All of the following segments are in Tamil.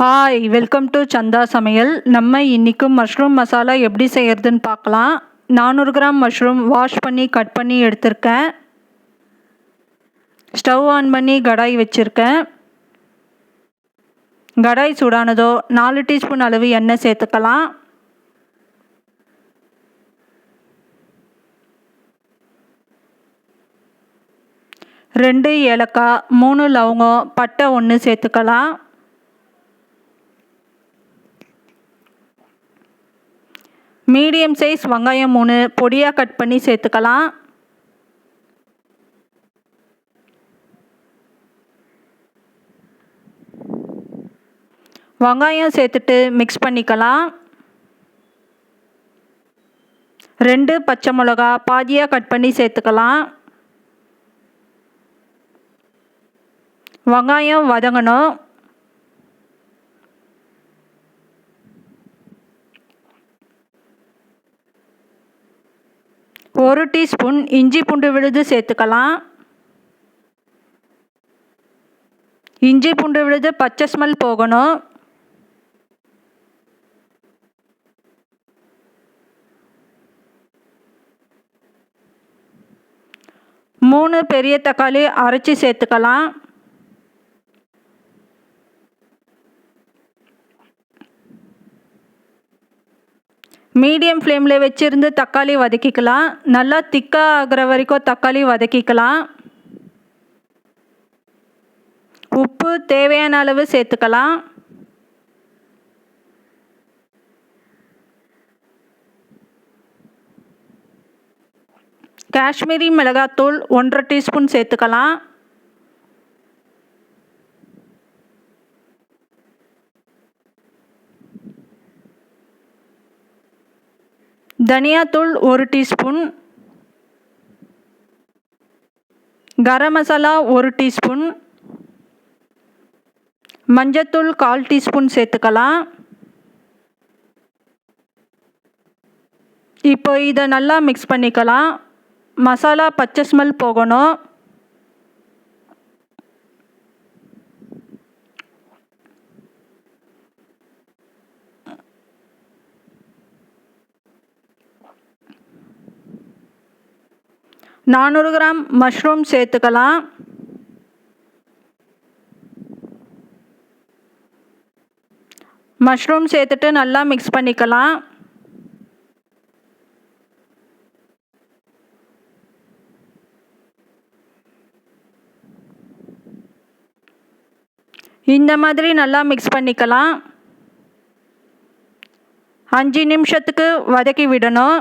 ஹாய், வெல்கம் டு சந்தா சமையல். நம்ம இன்றைக்கும் மஷ்ரூம் மசாலா எப்படி செய்கிறதுன்னு பார்க்கலாம். 400 கிராம் மஷ்ரூம் வாஷ் பண்ணி கட் பண்ணி எடுத்திருக்கேன். ஸ்டவ் ஆன் பண்ணி கடாய் வச்சுருக்கேன். கடாய் சூடானதோ 4 டீஸ்பூன் அளவு எண்ணெய் சேர்த்துக்கலாம். ரெண்டு ஏலக்காய், 3 லவங்கம், பட்டை 1 சேர்த்துக்கலாம். மீடியம் சைஸ் வெங்காயம் 3 பொடியாக கட் பண்ணி சேர்த்துக்கலாம். வெங்காயம் சேர்த்துட்டு மிக்ஸ் பண்ணிக்கலாம். 2 பச்சை மிளகா பாதியாக கட் பண்ணி சேர்த்துக்கலாம். வெங்காயம் வதங்கணும். ஒரு டீஸ்பூன் இஞ்சி பூண்டு விழுது சேர்த்துக்கலாம். இஞ்சி பூண்டு விழுது பச்சை ஸ்மெல் போகணும். மூணு பெரிய தக்காளி அரைச்சி சேர்த்துக்கலாம். மீடியம் ஃப்ளேமில் வச்சுருந்து தக்காளி வதக்கிக்கலாம். நல்லா திக்காக ஆகிற வரைக்கும் தக்காளி வதக்கிக்கலாம். உப்பு தேவையான அளவு சேர்த்துக்கலாம். காஷ்மீரி மிளகாத்தூள் 1.5 டீஸ்பூன் சேர்த்துக்கலாம். தனியாத்தூள் 1 டீஸ்பூன். கரம் மசாலா 1 டீஸ்பூன். மஞ்சத்தூள் 1/4 டீஸ்பூன் சேர்த்துக்கலாம். இப்போ இதை நல்லா மிக்ஸ் பண்ணிக்கலாம். மசாலா பச்சை ஸ்மெல் போகணும். நானூறு கிராம் மஷ்ரூம் சேர்த்துக்கலாம். மஷ்ரூம் சேர்த்துட்டு நல்லா மிக்ஸ் பண்ணிக்கலாம். இந்த மாதிரி நல்லா மிக்ஸ் பண்ணிக்கலாம். 5 நிமிஷத்துக்கு வதக்கி விடணும்.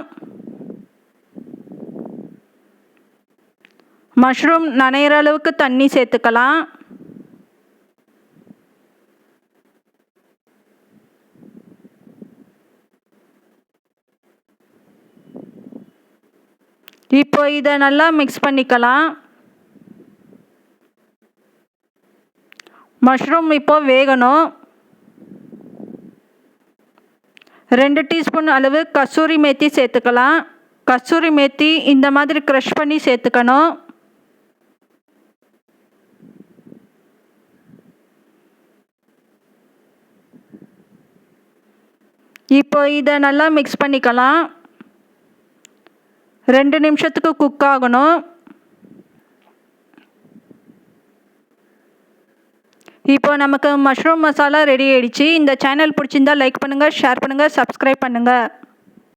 மஷ்ரூம் நனைகிற அளவுக்கு தண்ணி சேர்த்துக்கலாம். இப்போ இதை நல்லா மிக்ஸ் பண்ணிக்கலாம். மஷ்ரூம் இப்போ வேகணும். 2 டீஸ்பூன் அளவு கசூரி மேத்தி சேர்த்துக்கலாம். கசூரி மேத்தி இந்த மாதிரி க்ரஷ் பண்ணி சேர்த்துக்கணும். இப்போ இதை நல்லா மிக்ஸ் பண்ணிக்கலாம். 2 நிமிஷத்துக்கு குக் ஆகணும். இப்போ நமக்கு மஷ்ரூம் மசாலா ரெடி ஆயிடுச்சு. இந்த சேனல் பிடிச்சிருந்தா லைக் பண்ணுங்கள், ஷேர் பண்ணுங்கள், சப்ஸ்கிரைப் பண்ணுங்கள்.